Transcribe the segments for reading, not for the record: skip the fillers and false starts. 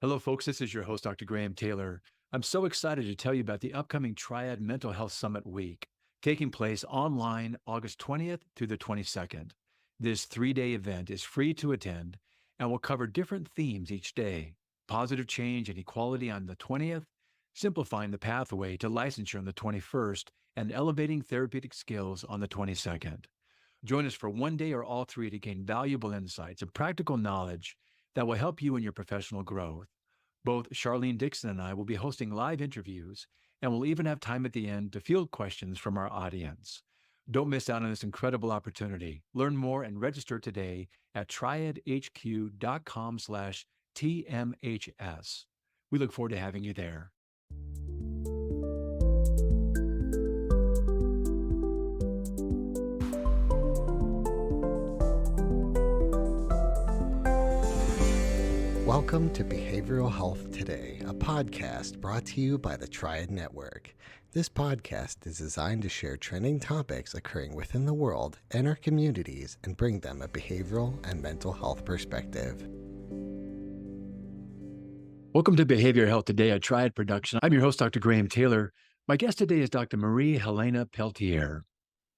Hello, folks. This is your host, Dr. Graham Taylor. I'm so excited to tell you about the upcoming Triad Mental Health Summit Week, taking place online August 20th through the 22nd. This 3-day event is free to attend and will cover different themes each day: positive change and equality on the 20th, simplifying the pathway to licensure on the 21st, and elevating therapeutic skills on the 22nd. Join us for one day or all three to gain valuable insights and practical knowledge that will help you in your professional growth. Both Charlene Dixon and I will be hosting live interviews, and we'll even have time at the end to field questions from our audience. Don't miss out on this incredible opportunity. Learn more and register today at triadhq.com/TMHS. We look forward to having you there. Welcome to Behavioral Health Today, a podcast brought to you by the Triad Network. This podcast is designed to share trending topics occurring within the world and our communities and bring them a behavioral and mental health perspective. Welcome to Behavioral Health Today, a Triad production. I'm your host, Dr. Graham Taylor. My guest today is Dr. Marie-Helene Pelletier.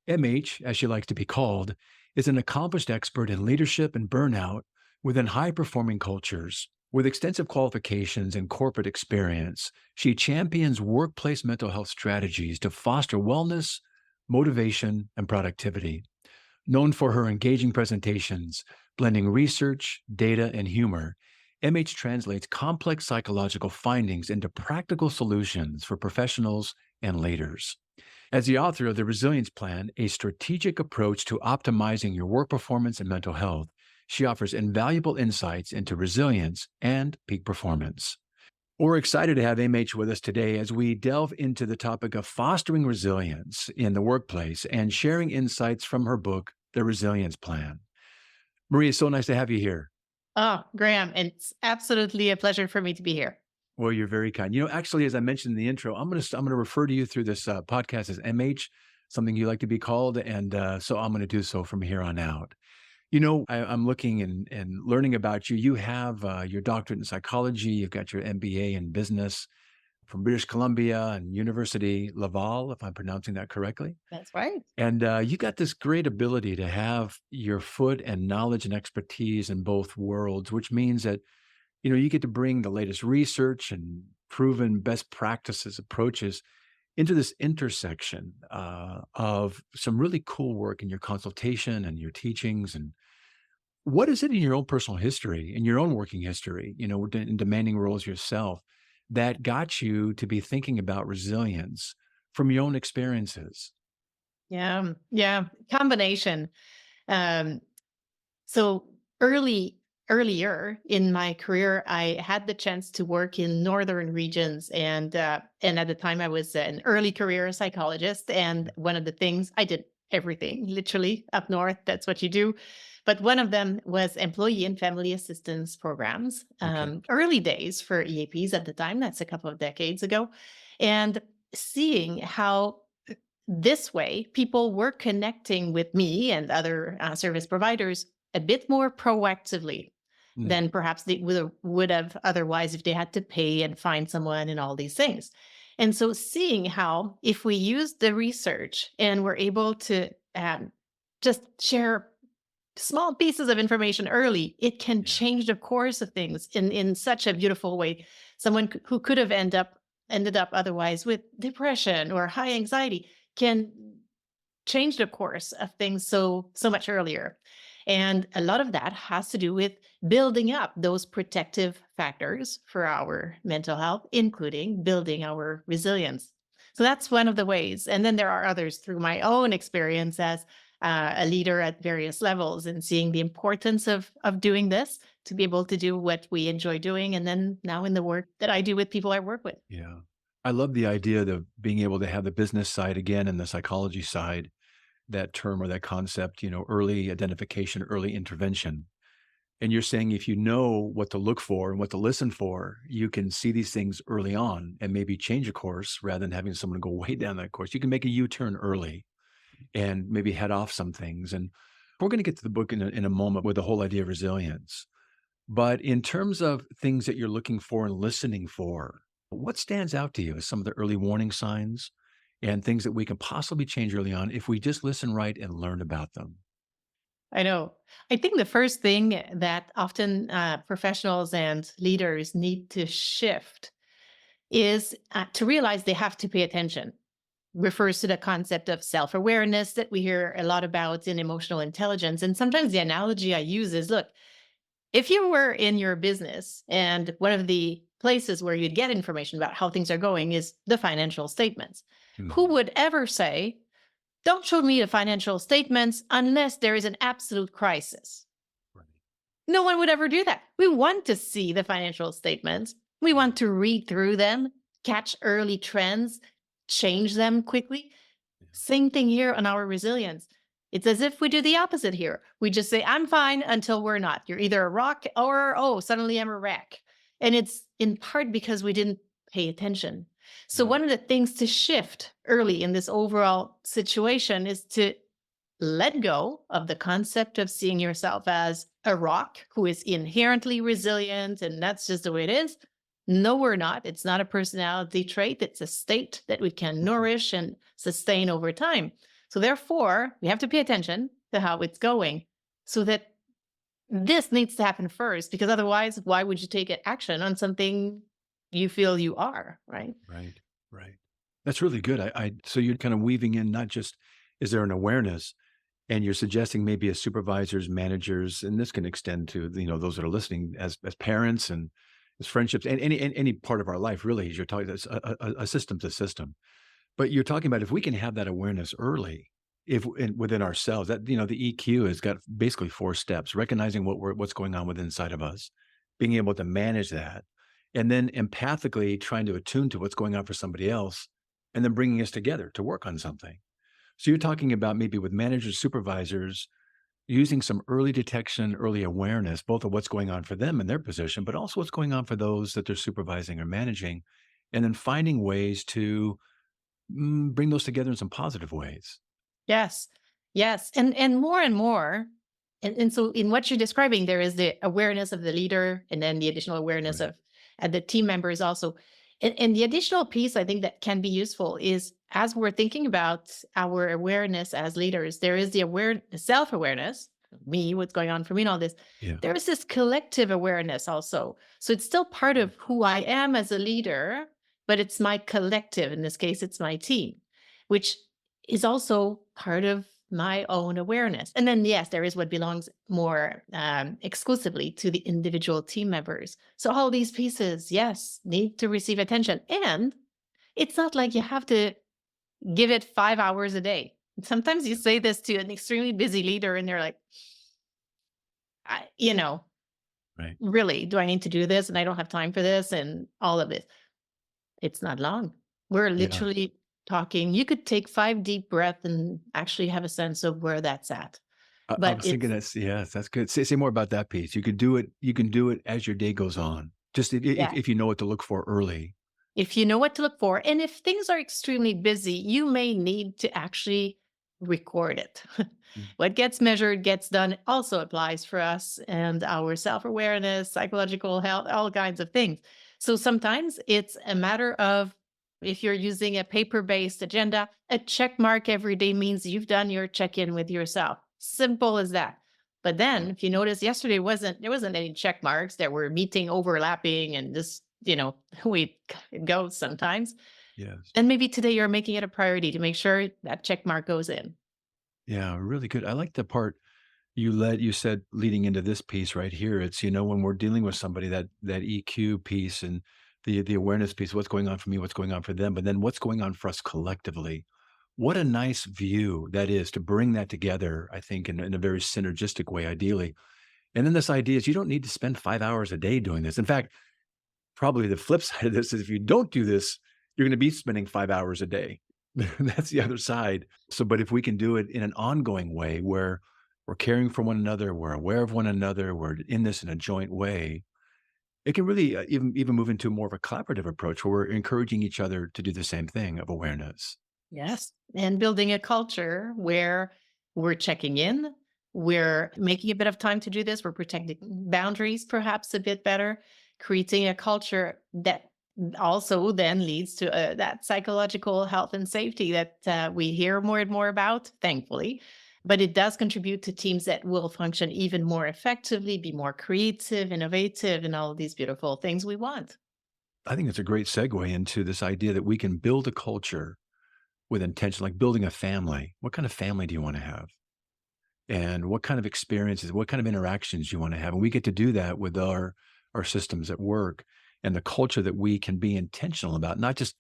MH, as she likes to be called, is an accomplished expert in leadership and burnout within high-performing cultures. With extensive qualifications and corporate experience, she champions workplace mental health strategies to foster wellness, motivation, and productivity. Known for her engaging presentations, blending research, data, and humor, MH translates complex psychological findings into practical solutions for professionals and leaders. As the author of the Resilience Plan, a strategic approach to optimizing your work performance and mental health, she offers invaluable insights into resilience and peak performance. We're excited to have MH with us today as we delve into the topic of fostering resilience in the workplace and sharing insights from her book, The Resilience Plan. Marie, it's so nice to have you here. Oh, Graham, it's absolutely a pleasure for me to be here. Well, you're very kind. Actually, as I mentioned in the intro, I'm going to refer to you through this podcast as MH, something you like to be called, and so I'm going to do so from here on out. I'm looking and learning about you. You have your doctorate in psychology. You've got your MBA in business from British Columbia and University Laval, if I'm pronouncing that correctly. That's right. And you got this great ability to have your foot and knowledge and expertise in both worlds, which means that, you get to bring the latest research and proven best practices, approaches into this intersection of some really cool work in your consultation and your teachings. And what is it in your own personal history, in your own working history, in demanding roles yourself, that got you to be thinking about resilience from your own experiences? Yeah, combination. Um, so earlier in my career, I had the chance to work in northern regions, and at the time I was an early career psychologist. And one of the things I did everything literally up north. That's what you do. But one of them was employee and family assistance programs. Okay. Early days for EAPs at the time. That's a couple of decades ago, and seeing how this way people were connecting with me and other service providers a bit more proactively Mm. than perhaps they would have otherwise if they had to pay and find someone and all these things. And so seeing how if we use the research and we're able to just share small pieces of information early, it can Yeah. change the course of things in such a beautiful way. Someone who could have ended up otherwise with depression or high anxiety can change the course of things so much earlier. And a lot of that has to do with building up those protective factors for our mental health, including building our resilience. So that's one of the ways. And then there are others through my own experience as a leader at various levels and seeing the importance of doing this to be able to do what we enjoy doing. And then now in the work that I do with people I work with. Yeah. I love the idea of being able to have the business side again and the psychology side, that term or that concept, early identification, early intervention. And you're saying if you know what to look for and what to listen for, you can see these things early on and maybe change a course rather than having someone go way down that course. You can make a U-turn early and maybe head off some things. And we're going to get to the book in a moment with the whole idea of resilience. But in terms of things that you're looking for and listening for, what stands out to you as some of the early warning signs and things that we can possibly change early on if we just listen right and learn about them? I know. I think the first thing that often professionals and leaders need to shift is to realize they have to pay attention. Refers to the concept of self awareness that we hear a lot about in emotional intelligence. And sometimes the analogy I use is look, if you were in your business and one of the places where you'd get information about how things are going is the financial statements, who Mhm. would ever say, don't show me the financial statements unless there is an absolute crisis? Right. No one would ever do that. We want to see the financial statements. We Yeah. want to read through them, catch early trends, change them quickly. Yeah. Same thing here on our resilience. It's as if we do the opposite here. We just say, I'm fine until we're not. You're either a rock or, oh, suddenly I'm a wreck. And it's in part because we didn't pay attention. So, Right. one of the things to shift early in this overall situation is to let go of the concept of seeing yourself as a rock who is inherently resilient and that's just the way it is. No, we're not. It's not a personality trait, it's a state that we can Mhm. nourish and sustain over time. So, therefore, we have to pay attention to how it's going so that this needs to happen first, because otherwise, why would you take action on something you feel you are, right? Right. Right. That's really good. So you're kind of weaving in not just is there an awareness, and you're suggesting maybe as supervisors, managers, and this can extend to those that are listening as parents and as friendships and any part of our life really. As you're talking, a system's a system. But you're talking about if we can have that awareness early, if within ourselves, that the EQ has got basically 4 steps: recognizing what's going on within inside of us, being able to manage that, and then empathically trying to attune to what's going on for somebody else, and then bringing us together to work on something. So you're talking about maybe with managers, supervisors, using some early detection, early awareness, both of what's going on for them in their position, but also what's going on for those that they're supervising or managing, and then finding ways to bring those together in some positive ways. Yes. Yes. And more. And so in what you're describing, there is the awareness of the leader and then the additional awareness Right. of the team members also. And the additional piece I think that can be useful is as we're thinking about our awareness as leaders, there is the self-awareness, me, what's going on for me and all this. Yeah. There is this collective awareness also. So it's still part Mm. of who I am as a leader, but it's my collective. In this case, it's my team, which is also part of my own awareness. And then, yes, there is what belongs more exclusively to the individual team members. So, all these pieces, yes, need to receive attention. And it's not like you have to give it 5 hours a day. Sometimes you Yeah. say this to an extremely busy leader, and they're like, I, Right. really, do I need to do this? And I don't have time for this and all of this. It's not long. We're Yeah. literally talking. You could take 5 deep breaths and actually have a sense of where that's at. I But was thinking it's that's yes, that's good. Say more about that piece. You can do it as your day goes on. Just yeah. if you know what to look for early. If you know what to look for, and if things are extremely busy, you may need to actually record it. Mm. What gets measured gets done also applies for us and our self awareness, psychological health, all kinds of things. So sometimes it's a matter of if you're using a paper based agenda, a check mark every day means you've done your check in with yourself. Simple as that. But Yeah. then if you notice yesterday there wasn't any check marks, there were meeting overlapping and just, we it goes sometimes. Yes. Then maybe today you're making it a priority to make sure that check mark goes in. Yeah, really good. I like the part you said leading into this piece right here. It's, when we're dealing with somebody, that EQ piece and the awareness piece, what's going on for me, what's going on for them, but then what's going on for us collectively. What a nice view that is to bring that together, I think, in a very synergistic way, ideally. And then this idea is you don't need to spend 5 hours a day doing this. In fact, probably the flip side of this is if you don't do this, you're going to be spending 5 hours a day. That's the other side. So, but if we can do it in an ongoing way where we're caring for one another, we're aware of one another, we're in this in a joint way, it can really even move into more of a collaborative approach where we're encouraging each other to do the same thing of awareness. Yes. And building a culture where we're checking in, We're making a bit of time to do this. We're protecting boundaries perhaps a bit better, creating a culture that also then leads to that psychological health and safety that we hear more and more about, thankfully. But it does contribute to teams that will function even more effectively, be more creative, innovative, and all of these beautiful things we want. I think it's a great segue into this idea that we can build a culture with intention, like building a family. What kind of family do you want to have? And what kind of experiences, what kind of interactions you want to have? And we get to do that with our systems at work and the culture that we can be intentional about, not just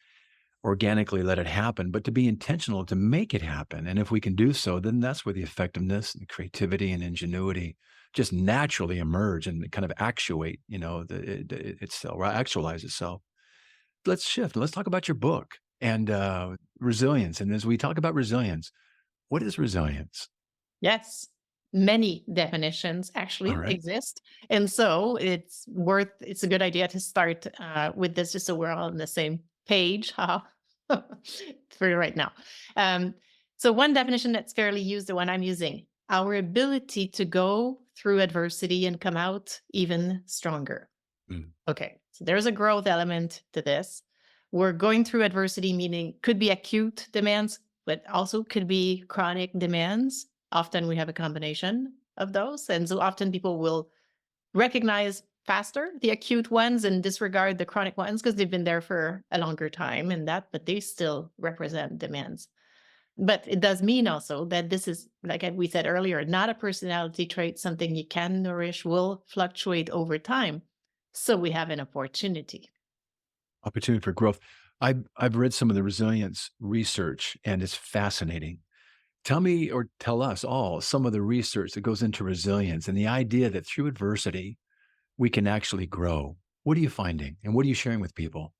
organically let it happen, but to be intentional to make it happen. And if we can do so, then that's where the effectiveness and the creativity and ingenuity just naturally emerge and kind of actuate, itself, or actualize itself. Let's shift. Let's talk about your book and resilience. And as we talk about resilience, what is resilience? Yes, many definitions All actually right. exist. And so it's a good idea to start with this just so we're all on the same page haha, for right now. Um, so, one definition that's fairly used, the one I'm using, our ability to go through adversity and come out even stronger. Mm, Okay, so there's a growth element to this. We're going through adversity, meaning could be acute demands, but also could be chronic demands. Often we have a combination of those. And so often people will recognize faster the acute ones and disregard the chronic ones because they've been there for a longer time and that, but they still represent demands. But it does mean also that this is, like we said earlier, not a personality trait, something you can nourish, will fluctuate over time. So we have an opportunity. opportunity for growth. I've read some of the resilience research and it's fascinating. Tell me or tell us all some of the research that goes into resilience and the idea that through adversity, we can actually grow. What are you finding and what are you sharing with people?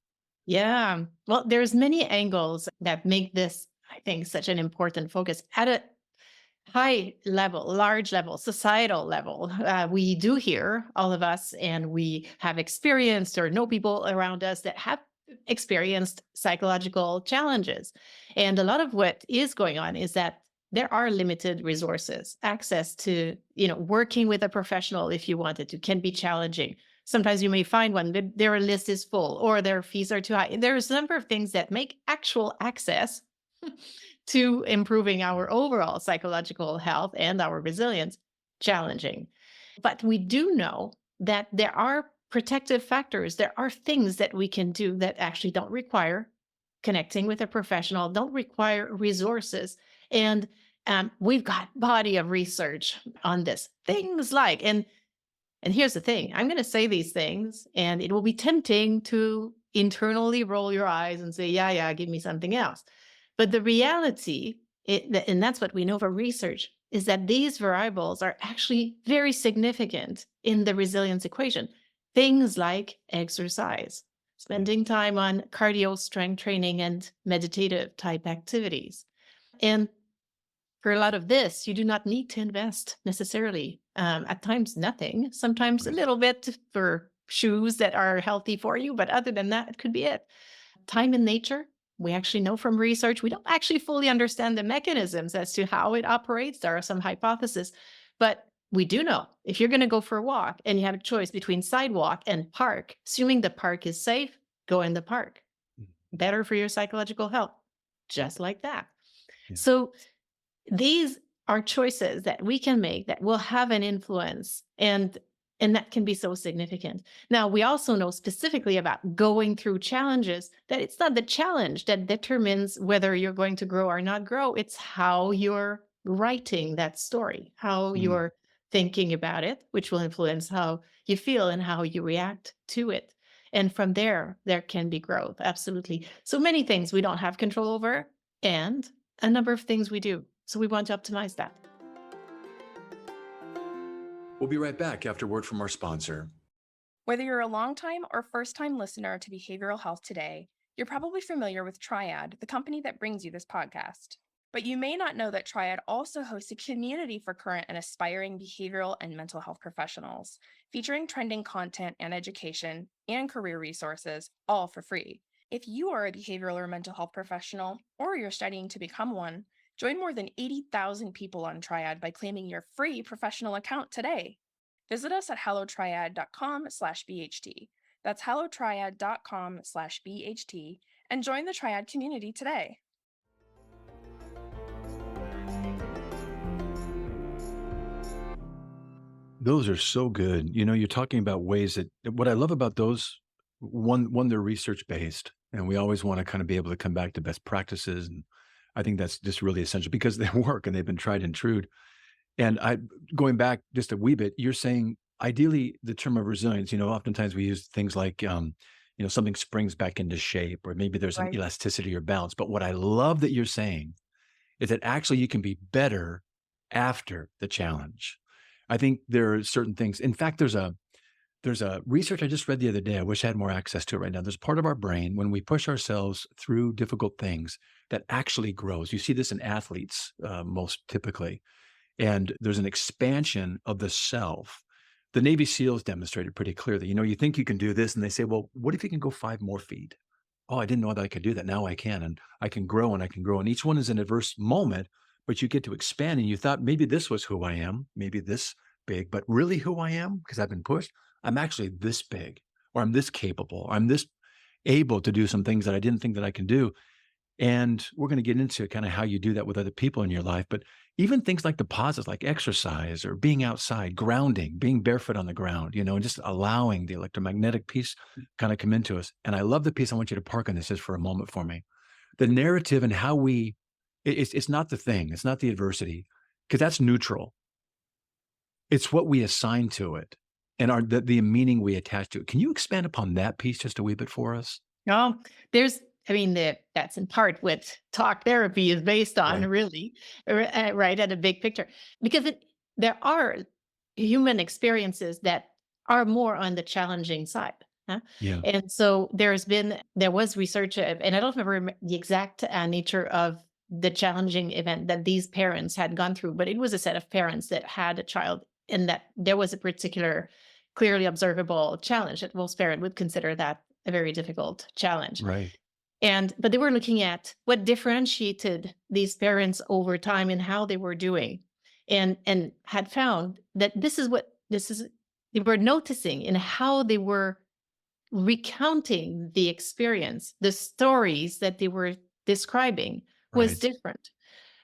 Yeah. Well, there's many angles that make this, I think, such an important focus at a high level, large level, societal level. We do hear, all of us, and we have experienced or know people around us that have experienced psychological challenges. And a lot of what is going on is that there are limited resources. Access to, working with a professional if you wanted to can be challenging. Sometimes you may find one, but their list is full or their fees are too high. There's a number of things that make actual access to improving our overall psychological health and our resilience challenging. But we do know that there are protective factors. There are things that we can do that actually don't require connecting with a professional, don't require resources. And we've got body of research on this. Things like, and here's the thing, I'm going to say these things, and it will be tempting to internally roll your eyes and say, yeah, yeah, give me something else. But the reality, and that's what we know from research, is that these variables are actually very significant in the resilience equation. Things like exercise, spending time on cardio strength training and meditative type activities. And for a lot of this, you do not need to invest necessarily. At times, nothing, sometimes a Right. little bit for shoes that are healthy for you. But other than that, it could be it. Time in nature, we actually know from research, we don't actually fully understand the mechanisms as to how it operates. There are some hypotheses, but we do know if you're going to go for a walk and you have a choice between sidewalk and park, assuming the park is safe, go in the park. Mm, Better for your psychological health, just like that. yeah. So these are choices that we can make that will have an influence, and that can be so significant. Now, we also know specifically about going through challenges that it's not the challenge that determines whether you're going to grow or not grow. It's how you're writing that story, how Mm, you're thinking about it, which will influence how you feel and how you react to it. And from there can be growth. Absolutely. So many things we don't have control over, and a number of things we do. So we want to optimize that. We'll be right back after word from our sponsor. Whether you're a longtime or first time listener to Behavioral Health Today, you're probably familiar with Triad, the company that brings you this podcast. But you may not know that Triad also hosts a community for current and aspiring behavioral and mental health professionals, featuring trending content and education and career resources, all for free. If you are a behavioral or mental health professional, or you're studying to become one, Join more than 80,000 people on Triad by claiming your free professional account today. Visit us at hellotriad.com/BHT. That's hellotriad.com/BHT and join the Triad community today. Those are so good. You're talking about ways that what I love about those, one, they're research based, and we always want to kind of be able to come back to best practices. And I think that's just really essential because they work and they've been tried and true. And going back just a wee bit, you're saying ideally the term of resilience, oftentimes we use things like, something springs back into shape, or maybe there's an Right. elasticity or balance. But what I love that you're saying is that actually you can be better after the challenge. I think there are certain things. In fact, there's a research I just read the other day. I wish I had more access to it right now. There's part of our brain when we push ourselves through difficult things that actually grows. You see this in athletes most typically, and there's an expansion of the self. The Navy SEALs demonstrated pretty clearly. You think you can do this, and they say, "Well, what if you can go 5 more feet?" Oh, I didn't know that I could do that. Now I can, and I can grow and I can grow. And each one is an adverse moment, but you get to expand. And you thought maybe this was who I am, maybe this big, but really who I am, because I've been pushed, I'm actually this big, or I'm this capable, or I'm this able to do some things that I didn't think that I can do. And we're going to get into kind of how you do that with other people in your life. But even things like the positives, like exercise or being outside, grounding, being barefoot on the ground, and just allowing the electromagnetic piece kind of come into us. And I love the piece. I want you to park on this just for a moment for me. The narrative and how it's not the thing, it's not the adversity, because that's neutral. It's what we assign to it and the meaning we attach to it. Can you expand upon that piece just a wee bit for us? Oh, there's, I mean, that's in part what talk therapy is based on, Right. really, right at a big picture, because there are human experiences that are more on the challenging side. Huh? Yeah. And so there was research, and I don't remember the exact nature of the challenging event that these parents had gone through, but it was a set of parents that had a child, and that there was a particular clearly observable challenge that most parent would consider that a very difficult challenge. Right. But they were looking at what differentiated these parents over time and how they were doing, and had found that this is they were noticing in how they were recounting the experience, the stories that they were describing was Right. different.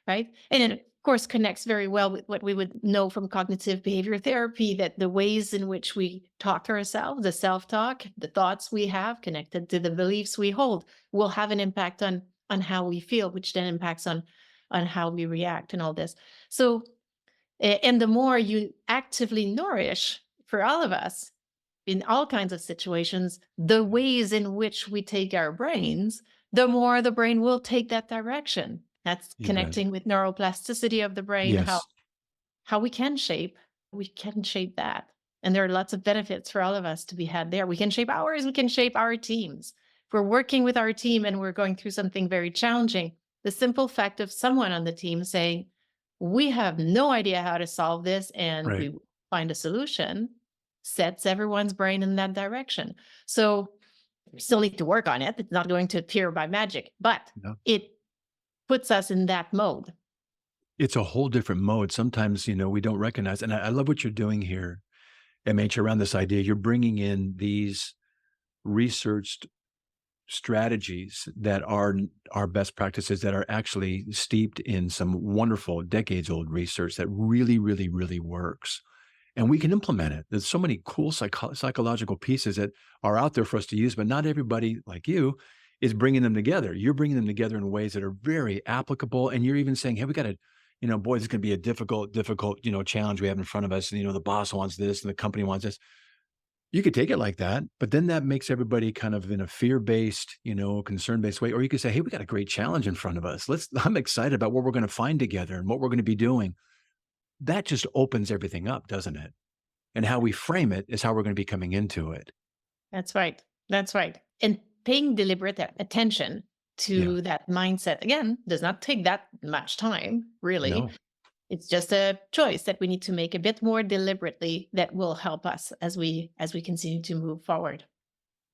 Right? And it, of course, connects very well with what we would know from cognitive behavior therapy, that the ways in which we talk to ourselves, the self-talk, the thoughts we have connected to the beliefs we hold, will have an impact on how we feel, which then impacts on how we react and all this. So, and the more you actively nourish, for all of us, in all kinds of situations, the ways in which we take our brains, the more the brain will take that direction. That's You bet. connecting with neuroplasticity of the brain, Yes. how we can shape that. And there are lots of benefits for all of us to be had there. We can shape ours, we can shape our teams. If we're working with our team and we're going through something very challenging, the simple fact of someone on the team saying, we have no idea how to solve this and Right. we will find a solution, sets everyone's brain in that direction. So we still need to work on it. It's not going to appear by magic, but No. it puts us in that mode. It's a whole different mode. Sometimes, we don't recognize, and I love what you're doing here, MH, around this idea. You're bringing in these researched strategies that are best practices that are actually steeped in some wonderful decades old research that really, really, really works. And we can implement it. There's so many cool psychological pieces that are out there for us to use, but not everybody like you is bringing them together. You're bringing them together in ways that are very applicable. And you're even saying, hey, we got to, boy, this is going to be a difficult, challenge we have in front of us. And, the boss wants this and the company wants this. You could take it like that, but then that makes everybody kind of in a fear-based, concern-based way. Or you could say, hey, we got a great challenge in front of us. I'm excited about what we're going to find together and what we're going to be doing. That just opens everything up, doesn't it? And how we frame it is how we're going to be coming into it. That's right. That's right. And paying deliberate attention Yeah. to that mindset, again, does not take that much time, really. No. It's just a choice that we need to make a bit more deliberately that will help us as we continue to move forward.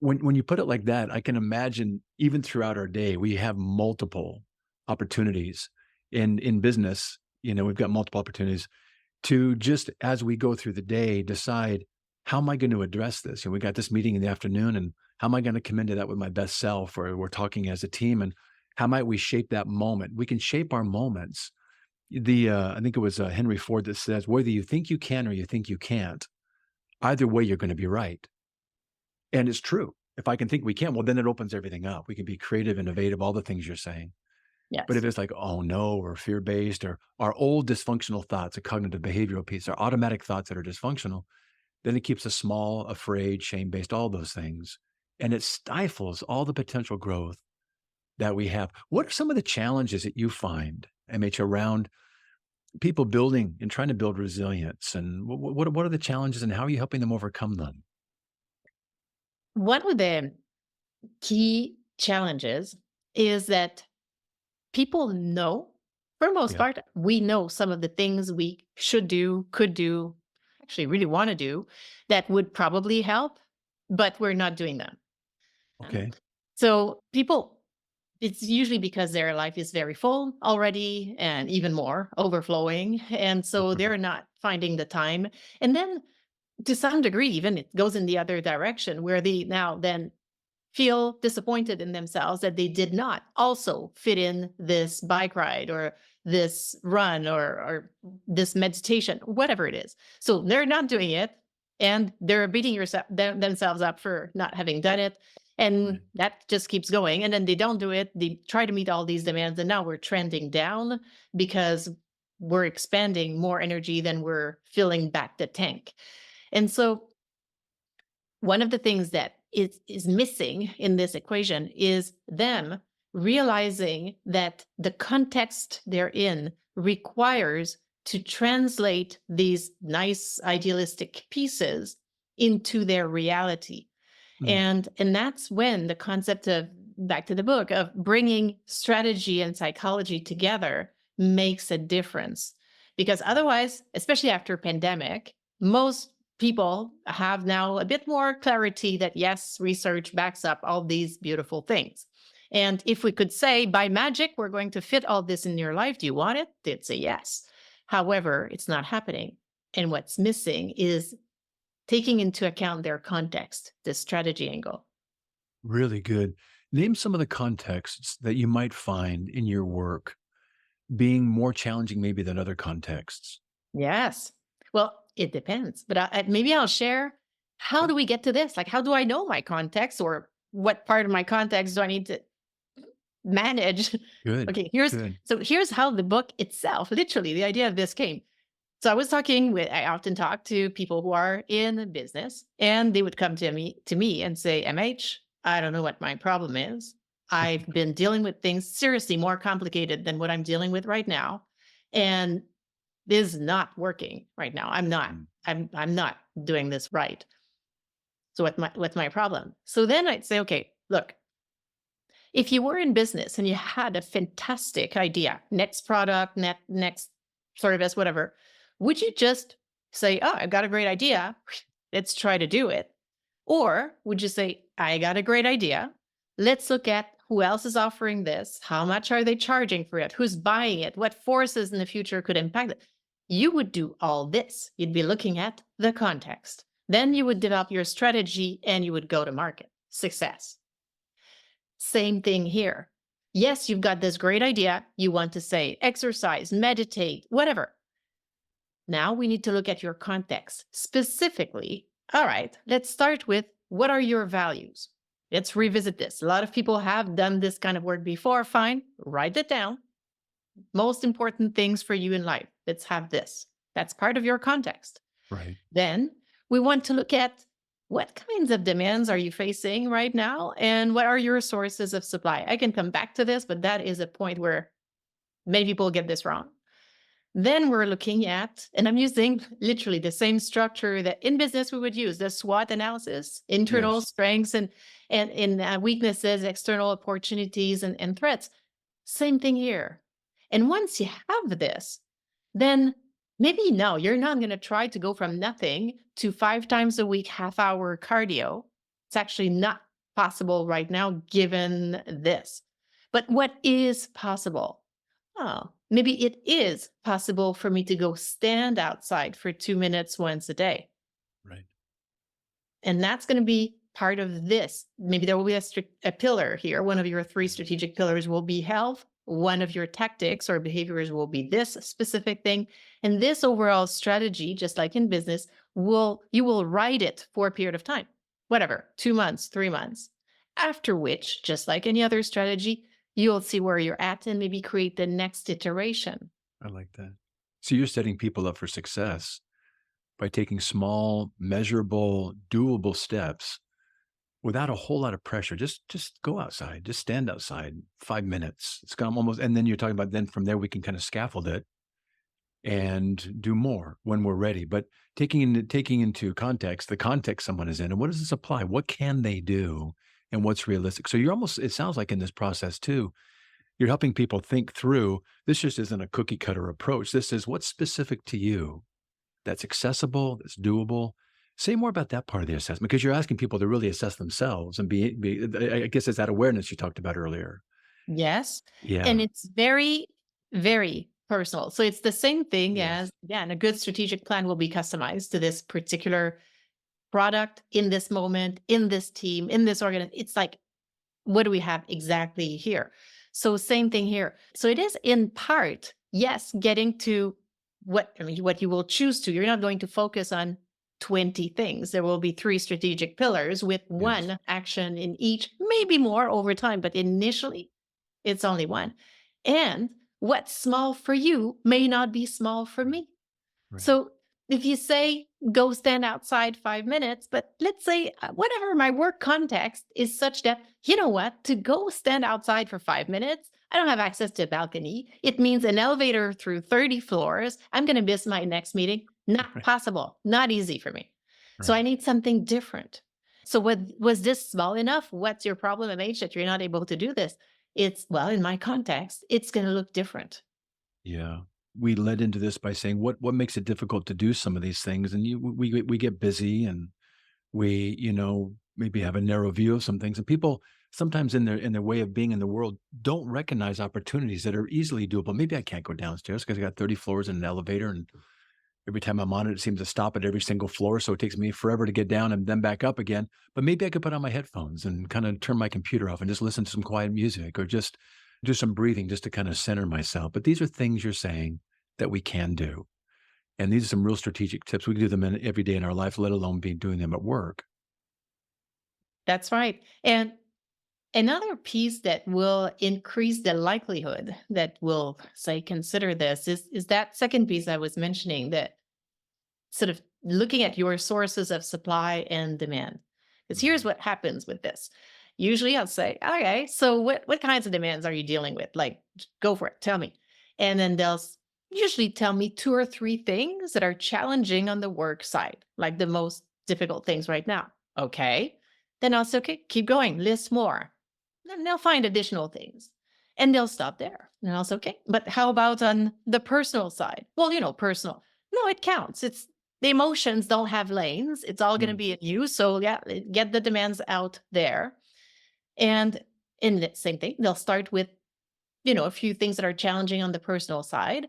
When you put it like that, I can imagine even throughout our day, we have multiple opportunities. in business, we've got multiple opportunities to just as we go through the day, decide how am I going to address this? And we got this meeting in the afternoon, and how am I going to come into that with my best self? Or we're talking as a team, and how might we shape that moment? We can shape our moments. I think it was Henry Ford that says, whether you think you can or you think you can't, either way, you're going to be right. And it's true. If I can think we can, well, then it opens everything up. We can be creative, innovative, all the things you're saying. But if Yes. it's like, "Oh, no," or fear-based, or our old dysfunctional thoughts, a cognitive behavioral piece, our automatic thoughts that are dysfunctional, then it keeps us small, afraid, shame-based, all those things, and it stifles all the potential growth that we have. What are some of the challenges that you find, MH, around people building and trying to build resilience, and what are the challenges, and how are you helping them overcome them? One of the key challenges is that people know, for the most Yeah, part, we know some of the things we should do, could do, actually really want to do that would probably help, but we're not doing them. Um, okay, So people, it's usually because their life is very full already and even more overflowing. And so right, they're not finding the time. And then to some degree, even it goes in the other direction where they now then feel disappointed in themselves that they did not also fit in this bike ride or this run or this meditation, whatever it is. So they're not doing it and they're beating themselves up for not having done it. And right. that just keeps going. And then they don't do it. They try to meet all these demands. And now we're trending down because we're expanding more energy than we're filling back the tank. And so one of the things that is missing in this equation is them realizing that the context they're in requires to translate these nice idealistic pieces into their reality. Mm, And that's when the concept of, back to the book, of bringing strategy and psychology together makes a difference. Because otherwise, especially after pandemic, most people have now a bit more clarity that yes, research backs up all these beautiful things. And if we could say by magic, we're going to fit all this in your life, do you want it? They'd say yes. However, it's not happening. And what's missing is taking into account their context, the strategy angle. really good. Name some of the contexts that you might find in your work being more challenging maybe than other contexts. Yes. Well, it depends, but maybe I'll share, how Okay. do we get to this? Like, how do I know my context, or what part of my context do I need to manage? Good, Okay, good. here's how the book itself, literally, the idea of this came. So I often talk to people who are in business, and they would come to me and say, MH, I don't know what my problem is. I've been dealing with things seriously more complicated than what I'm dealing with right now. And this is not working right now. Mm, I'm not doing this right. So what's my problem? So then I'd say, okay, look, if you were in business and you had a fantastic idea, next product, next service, whatever, would you just say, "Oh, I've got a great idea. Let's try to do it." Or would you say, "I got a great idea. Let's look at who else is offering this. How much are they charging for it? Who's buying it? What forces in the future could impact it?" You would do all this. You'd be looking at the context. Then you would develop your strategy and you would go to market. Success. Same thing here. Yes, you've got this great idea. You want to say exercise, meditate, whatever. Now we need to look at your context specifically. All right, let's start with, what are your values? Let's revisit this. A lot of people have done this kind of work before. Fine, write it down. Most important things for you in life. Let's have this. That's part of your context. right. Then we want to look at, what kinds of demands are you facing right now? And what are your sources of supply? I can come back to this, but that is a point where many people get this wrong. Then we're looking at, and I'm using literally the same structure that in business we would use, the SWOT analysis, internal Yes. strengths and weaknesses, external opportunities and threats. Same thing here. And once you have this, then maybe no, you're not going to try to go from nothing to 5 times a week, half-hour cardio. It's actually not possible right now, given this. But what is possible? Oh, Maybe it is possible for me to go stand outside for 2 minutes once a day. Right. And that's going to be part of this. Maybe there will be a pillar here. One of your three strategic pillars will be health. One of your tactics or behaviors will be this specific thing. And this overall strategy, just like in business, you will write it for a period of time, whatever, 2 months, 3 months. After which, just like any other strategy, you'll see where you're at and maybe create the next iteration. I like that. So you're setting people up for success by taking small, measurable, doable steps without a whole lot of pressure. Just go outside, just stand outside 5 minutes. It's gone almost, and then you're talking about then from there we can kind of scaffold it and do more when we're ready. But taking into context the context someone is in, and what does this apply? What can they do, and what's realistic? So you're almost. It sounds like in this process too, you're helping people think through. This just isn't a cookie cutter approach. This is what's specific to you, that's accessible, that's doable. Say more about that part of the assessment because you're asking people to really assess themselves and be I guess it's that awareness you talked about earlier. Yes. And Yeah. it's very, very personal. So it's the same thing as, Yes. again, a good strategic plan will be customized to this particular product in this moment, in this team, in this organization. It's like, what do we have exactly here? So same thing here. So it is in part, yes, getting to what you will choose to. You're not going to focus on 20 things. There will be three strategic pillars with Yes. one action in each, maybe more over time, but initially it's only one. And what's small for you may not be small for Right. me. Right. So if you say go stand outside 5 minutes, but let's say whatever my work context is such that, you know what, to go stand outside for 5 minutes, I don't have access to a balcony. It means an elevator through 30 floors. I'm going to miss my next meeting. Not Right. possible, not easy for me. So I Right. need something different. So was this small enough? What's your problem, MH, that you're not able to do this? It's, well, in my context, it's going to look different. Yeah. We led into this by saying what makes it difficult to do some of these things, and we get busy, and we maybe have a narrow view of some things, and people sometimes in their way of being in the world don't recognize opportunities that are easily doable. Maybe I can't go downstairs because I got 30 floors in an elevator, and every time I'm on it, it seems to stop at every single floor. So it takes me forever to get down and then back up again. But maybe I could put on my headphones and kind of turn my computer off and just listen to some quiet music or just do some breathing just to kind of center myself. But these are things you're saying that we can do. And these are some real strategic tips. We can do them every day in our life, let alone be doing them at work. That's right. And another piece that will increase the likelihood that we'll say consider this is that second piece I was mentioning, that sort of looking at your sources of supply and demand. Because here's Mhm. what happens with this. Usually I'll say, okay, so what kinds of demands are you dealing with? Like, go for it, tell me. And then usually tell me two or three things that are challenging on the work side, like the most difficult things right now. Okay. Then I'll say, okay, keep going, list more. Then they'll find additional things and they'll stop there. And I'll say, okay, but how about on the personal side? Well, personal. No, it counts. It's the emotions don't have lanes. It's all going to Mm. be in you. So yeah, get the demands out there. And in the same thing, they'll start with, a few things that are challenging on the personal side.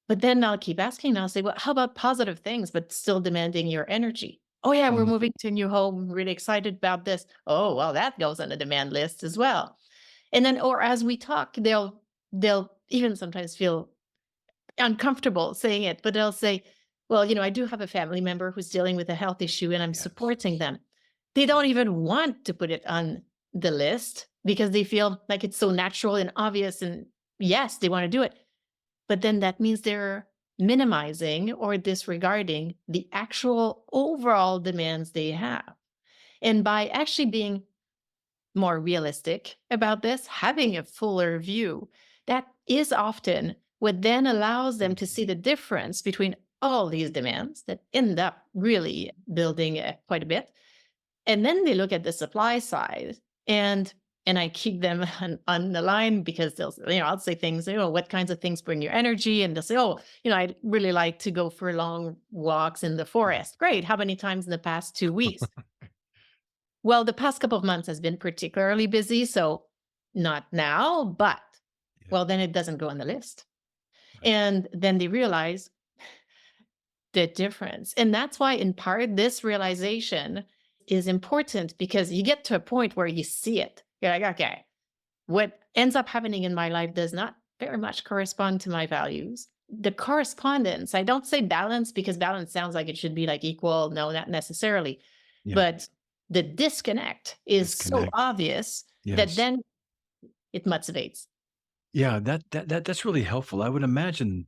But then I'll keep asking and I'll say, well, how about positive things, but still demanding your energy? Oh yeah, we're Mm. moving to a new home. Really excited about this. Oh, well, that goes on the demand list as well. And then, or as we talk, they'll even sometimes feel uncomfortable saying it, but they'll say, well, I do have a family member who's dealing with a health issue and I'm Yes. supporting them. They don't even want to put it on the list because they feel like it's so natural and obvious. And yes, they want to do it. But then that means they're minimizing or disregarding the actual overall demands they have. And by actually being more realistic about this, having a fuller view, that is often what then allows them to Mhm. see the difference between all these demands that end up really building quite a bit. And then they look at the supply side and I keep them on the line because I'll say things, what kinds of things bring your energy? And they'll say, oh, I'd really like to go for long walks in the Right. forest. Great. How many times in the past 2 weeks? Well, the past couple of months has been particularly busy, so not now, but Yeah. well, then it doesn't go on the list. And then they realize the difference. And that's why, in part, this realization is important because you get to a point where you see it. You're like, okay, what ends up happening in my life does not very much correspond to my values. The correspondence, I don't say balance because balance sounds like it should be like equal. No, not necessarily. Yeah. But the disconnect is so Disconnect. obvious that Yes. then it motivates. Yeah, that's really helpful. I would imagine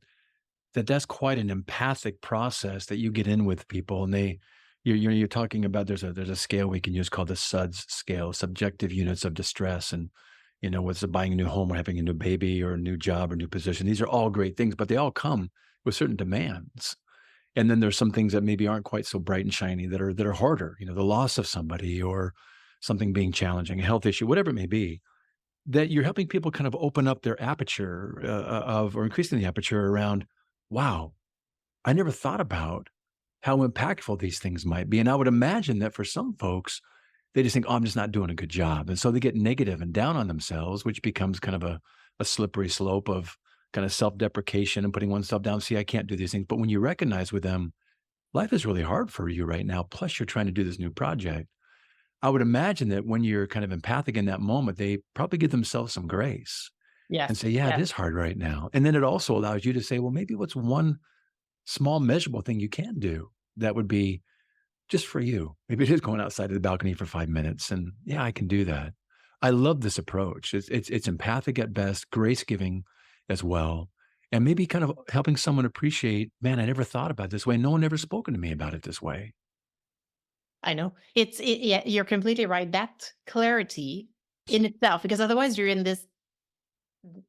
that that's quite an empathic process that you get in with people, and you're talking about there's a scale we can use called the SUDS scale, subjective units of distress, and whether it's buying a new home or having a new baby or a new job or new position. These are all great things, but they all come with certain demands. And then there's some things that maybe aren't quite so bright and shiny that are harder. The loss of somebody or something being challenging, a health issue, whatever it may be. That you're helping people kind of open up their aperture of or increasing the aperture around, wow, I never thought about how impactful these things might be. And I would imagine that for some folks, they just think, oh, I'm just not doing a good job. And so they get negative and down on themselves, which becomes kind of a slippery slope of kind of self deprecation and putting oneself down. See, I can't do these things. But when you recognize with them, life is really hard for you right now. Plus, you're trying to do this new project. I would imagine that when you're kind of empathic in that moment, they probably give themselves some grace and Yes. say, yeah, it Yes. is hard right now. And then it also allows you to say, well, maybe what's one small measurable thing you can do that would be just for you. Maybe it is going outside of the balcony for 5 minutes. And yeah, I can do that. I love this approach. It's empathic at best, grace giving as well. And maybe kind of helping someone appreciate, man, I never thought about it this way. No one ever spoken to me about it this way. I know. Yeah, you're completely right. That clarity in itself, because otherwise you're in this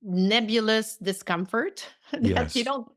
nebulous discomfort that you Yes. don't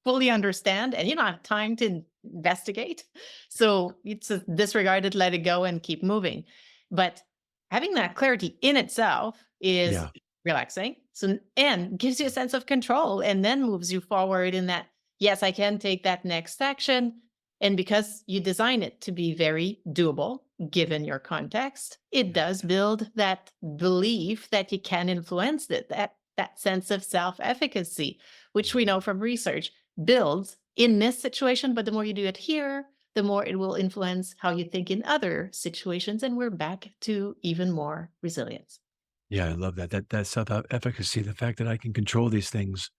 fully understand and you don't have time to investigate. So it's a disregard it, let it go, and keep moving. But having that clarity in itself is Yeah. relaxing. So and gives you a sense of control and then moves you forward in that, yes, I can take that next action. And because you design it to be very doable, given your context, it Yeah. does build that belief that you can influence it, that sense of self-efficacy, which we know from research builds in this situation, but the more you do it here, the more it will influence how you think in other situations. And we're back to even more resilience. Yeah, I love that. That self-efficacy, the fact that I can control these things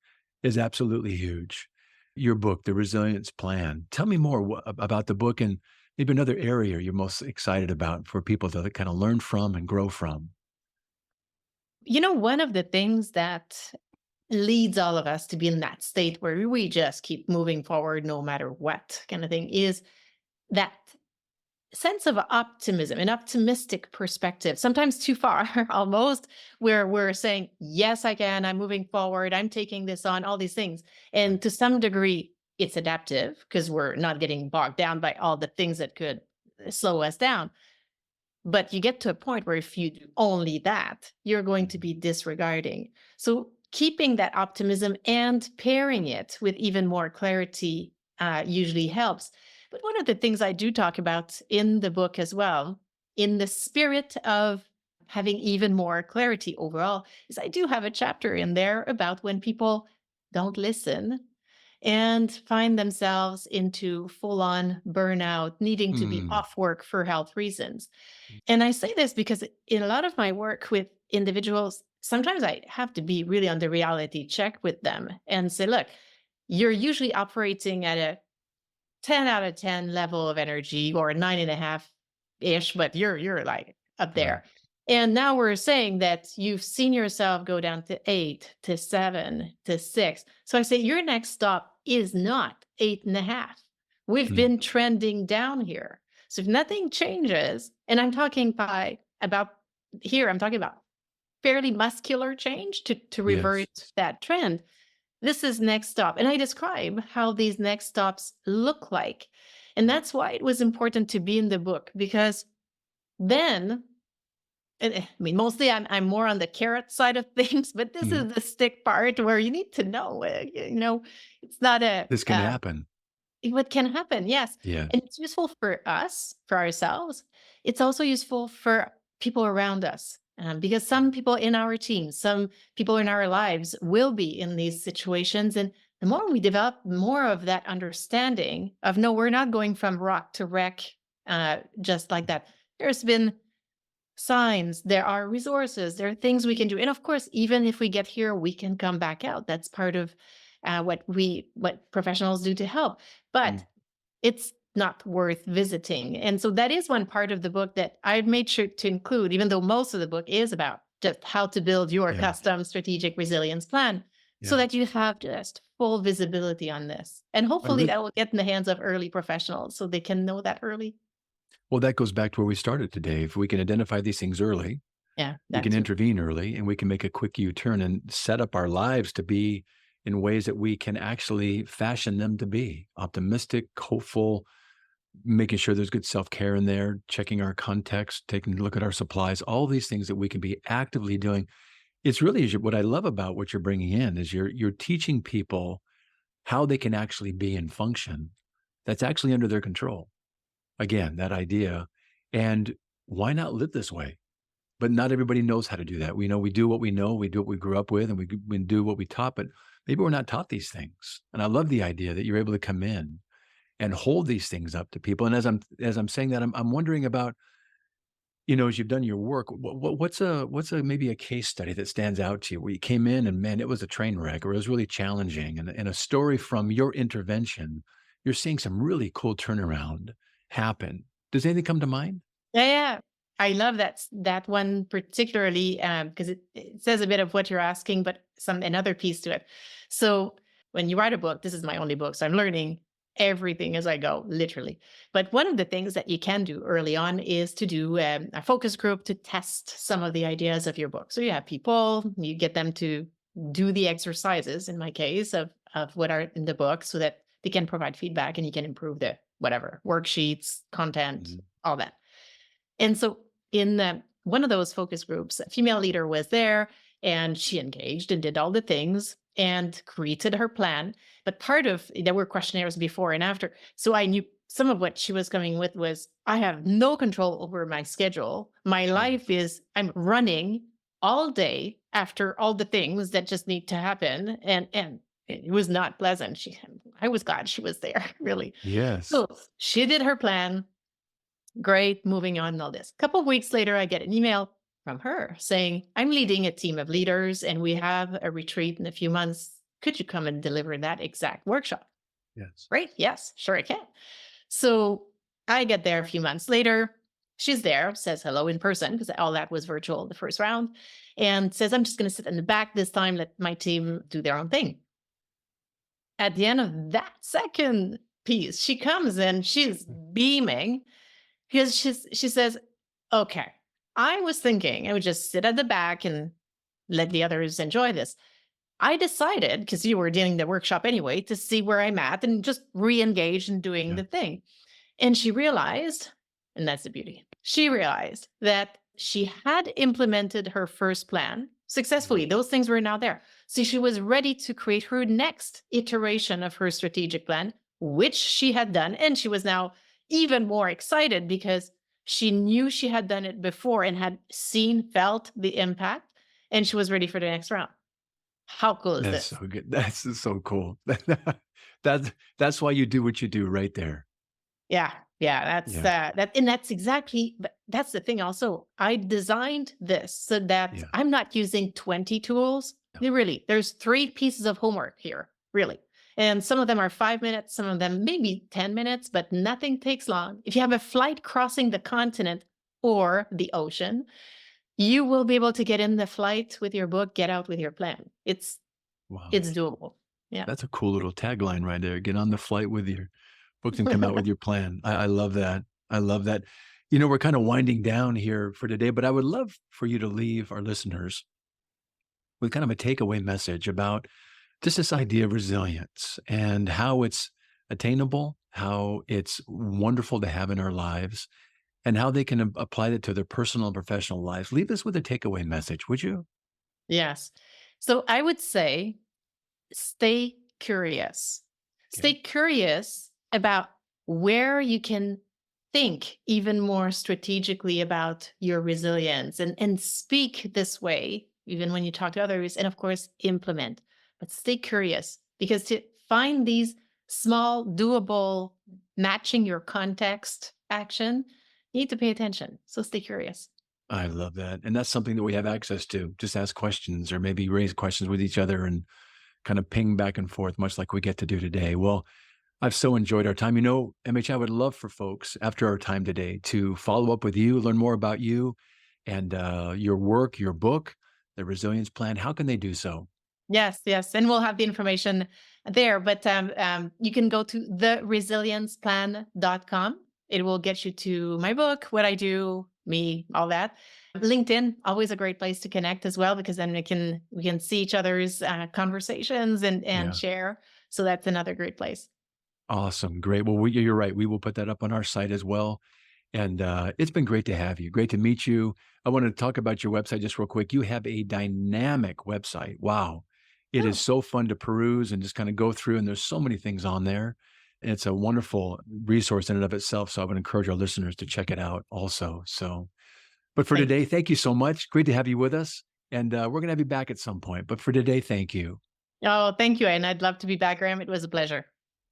is absolutely huge. Your book, The Resilience Plan. Tell me more about the book and maybe another area you're most excited about for people to kind of learn from and grow from. One of the things that leads all of us to be in that state where we just keep moving forward no matter what kind of thing is that sense of optimism, an optimistic perspective, sometimes too far almost, where we're saying, yes, I can, I'm moving forward, I'm taking this on, all these things. Right. And to some degree, it's adaptive because we're not getting bogged down by all the things that could slow us down. But you get to a point where if you do only that, you're going to Mhm. be disregarding. So keeping that optimism and pairing it with even more clarity usually helps. But one of the things I do talk about in the book as well, in the spirit of having even more clarity overall, is I do have a chapter in there about when people don't listen and find themselves into full on burnout, needing to be Mm. off work for health reasons. And I say this because in a lot of my work with individuals, sometimes I have to be really on the reality check with them and say, look, you're usually operating at a 10 out of 10 level of energy or a 9.5 ish, but you're like up Right. there. And now we're saying that you've seen yourself go down to 8, to 7, to 6. So I say your next stop is not 8.5. We've Mm. been trending down here. So if nothing changes, and I'm talking about fairly muscular change to reverse Yes. that trend. This is next stop. And I describe how these next stops look like. And that's why it was important to be in the book because then, I mean, mostly I'm more on the carrot side of things, but this Mhm. is the stick part where you need to know, it's not This can happen. what can happen. Yes. Yes. And it's useful for us, for ourselves. It's also useful for people around us. because some people in our teams, some people in our lives will be in these situations. And the more we develop more of that understanding of, no, we're not going from rock to wreck just like that. There's been signs, there are resources, there are things we can do. And of course, even if we get here, we can come back out. That's part of what professionals do to help. But Mm. it's not worth visiting. And so that is one part of the book that I've made sure to include, even though most of the book is about just how to build your Yeah. custom strategic resilience plan, so Yeah. that you have just full visibility on this. And I hopefully really, that will get in the hands of early professionals so they can know that early. well, that goes back to where we started today. If we can identify these things early, Yeah, we that can too. intervene early and we can make a quick U-turn and set up our lives to be in ways that we can actually fashion them to be optimistic, hopeful, making sure there's good self-care in there, checking our context, taking a look at our supplies, all these things that we can be actively doing. It's really what I love about what you're bringing in is you're teaching people how they can actually be and function that's actually under their control. Again, that idea. And why not live this way? But not everybody knows how to do that. We know we do what we know, we do what we grew up with, and we do what we taught, but maybe we're not taught these things. And I love the idea that you're able to come in and hold these things up to people. And as I'm saying that, I'm wondering about, as you've done your work, what's a maybe a case study that stands out to you where you came in and man, it was a train wreck or it was really challenging, and a story from your intervention, you're seeing some really cool turnaround happen. Does anything come to mind? Yeah, yeah. I love that one particularly because it says a bit of what you're asking, but another piece to it. So when you write a book, this is my only book, so I'm learning everything as I go, literally. But one of the things that you can do early on is to do a focus group to test some of the ideas of your book. So you have people, you get them to do the exercises, in my case, of what are in the book, so that they can provide feedback and you can improve the whatever worksheets, content, Mhm. all that. And so in one of those focus groups, a female leader was there and she engaged and did all the things and created her plan. But there were questionnaires before and after. So I knew some of what she was coming with was, I have no control over my schedule. My Mm. life is, I'm running all day after all the things that just need to happen. And it was not pleasant. I was glad she was there, really. Yes. So she did her plan. Great, moving on and all this. A couple of weeks later, I get an email from her saying, I'm leading a team of leaders and we have a retreat in a few months. Could you come and deliver that exact workshop? Yes. Great. Yes, sure I can. So I get there a few months later. She's there, says hello in person because all that was virtual the first round, and says, I'm just going to sit in the back this time, let my team do their own thing. At the end of that second piece, she comes and she's beaming because she says, okay, I was thinking I would just sit at the back and let the others enjoy this. I decided, because you were doing the workshop anyway, to see where I'm at and just re-engage in doing Yeah. the thing. And she realized, and that's the beauty, she realized that she had implemented her first plan successfully. Those things were now there. So she was ready to create her next iteration of her strategic plan, which she had done. And she was now even more excited because she knew she had done it before and had felt the impact, and she was ready for the next round. How cool is That's so this? good. That's just so cool. That's why you do what you do right there. Yeah, yeah, Yeah. and that's exactly, but that's the thing also. I designed this so that Yeah. I'm not using 20 tools. No. Really, there's 3 pieces of homework here, really. And some of them are 5 minutes, some of them maybe 10 minutes, but nothing takes long. If you have a flight crossing the continent or the ocean, you will be able to get in the flight with your book, get out with your plan. Wow. It's doable. Yeah. That's a cool little tagline right there. Get on the flight with your books and come out with your plan. I love that. I love that. We're kind of winding down here for today, but I would love for you to leave our listeners with kind of a takeaway message about just this idea of resilience and how it's attainable, how it's wonderful to have in our lives, and how they can apply it to their personal and professional lives. Leave us with a takeaway message, would you? Yes. So I would say, stay curious. Stay Okay. curious about where you can think even more strategically about your resilience and speak this way, even when you talk to others, and of course, implement. But stay curious because to find these small, doable, matching your context action, you need to pay attention. So stay curious. I love that. And that's something that we have access to. Just ask questions or maybe raise questions with each other and kind of ping back and forth, much like we get to do today. Well, I've so enjoyed our time. MH, I would love for folks after our time today to follow up with you, learn more about you and your work, your book, the Resilience Plan. How can they do so? Yes, yes. And we'll have the information there. But you can go to theresilienceplan.com. It will get you to my book, what I do, me, all that. LinkedIn, always a great place to connect as well, because then we can see each other's conversations and Yeah. share. So that's another great place. Awesome. Great. Well, you're right. We will put that up on our site as well. And it's been great to have you. Great to meet you. I want to talk about your website just real quick. You have a dynamic website. Wow. It is Oh, so fun to peruse and just kind of go through, and there's so many things on there. And it's a wonderful resource in and of itself. So I would encourage our listeners to check it out also. So, but for thank today, thank you so much. Great to have you with us. And we're going to have you back at some point. But for today, thank you. Oh, thank you. And I'd love to be back, Graham. It was a pleasure.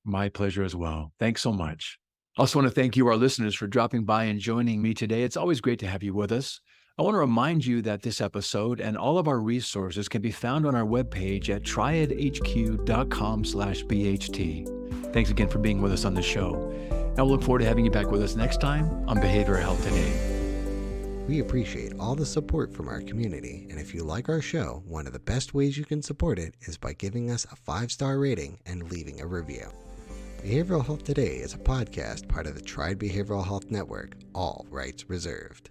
My pleasure as well. Thanks so much. I also want to thank you, our listeners, for dropping by and joining me today. It's always great to have you with us. I want to remind you that this episode and all of our resources can be found on our webpage at triadhq.com/BHT. Thanks again for being with us on the show. And we'll look forward to having you back with us next time on Behavioral Health Today. We appreciate all the support from our community, and if you like our show, one of the best ways you can support it is by giving us a 5-star rating and leaving a review. Behavioral Health Today is a podcast part of the Triad Behavioral Health Network, all rights reserved.